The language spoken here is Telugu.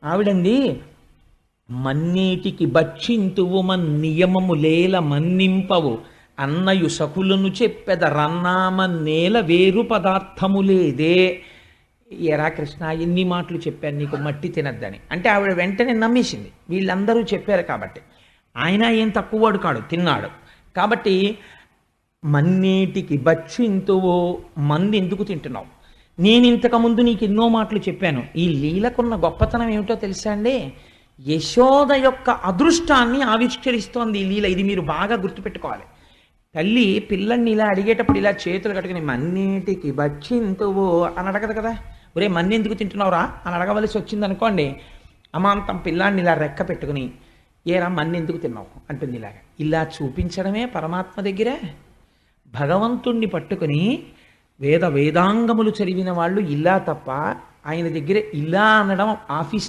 ఆవిడంది, మన్నీటికి భక్షింతువు నియమము లేల మన్నింపవు అన్నయు సకులను చెప్పెద రన్నామ నేల వేరు పదార్థము లేదే. ఎరా కృష్ణ, ఎన్ని మాటలు చెప్పాను నీకు మట్టి తినద్దని. అంటే ఆవిడ వెంటనే నమ్మేసింది, వీళ్ళందరూ చెప్పారు కాబట్టి. ఆయన ఏం తక్కువవాడు కాడు, తిన్నాడు కాబట్టి. మన్నేటికి భక్షింతువో, మంది ఎందుకు తింటున్నావు? నేను ఇంతకుముందు నీకు ఎన్నో మాటలు చెప్పాను. ఈ లీలకున్న గొప్పతనం ఏమిటో తెలుసా అండి? యశోద యొక్క అదృష్టాన్ని ఆవిష్కరిస్తోంది ఈ లీల. ఇది మీరు బాగా గుర్తుపెట్టుకోవాలి. తల్లి పిల్లల్ని ఇలా అడిగేటప్పుడు ఇలా చేతులు కట్టుకుని మన్నేటికి భక్షింతువో అని అడగదు కదా. ఒరే మన్ని ఎందుకు తింటున్నావురా అని అడగవలసి వచ్చింది అనుకోండి, అమాంతం పిల్లాన్ని ఇలా రెక్క పెట్టుకుని ఏరా మన్ని ఎందుకు తిన్నావు అంటుంది. ఇలాగా ఇలా చూపించడమే పరమాత్మ దగ్గరే. భగవంతుణ్ణి పట్టుకుని వేదాంగములు చదివిన వాళ్ళు ఇలా తప్ప ఆయన దగ్గర ఇలా అనడం ఆఫీస్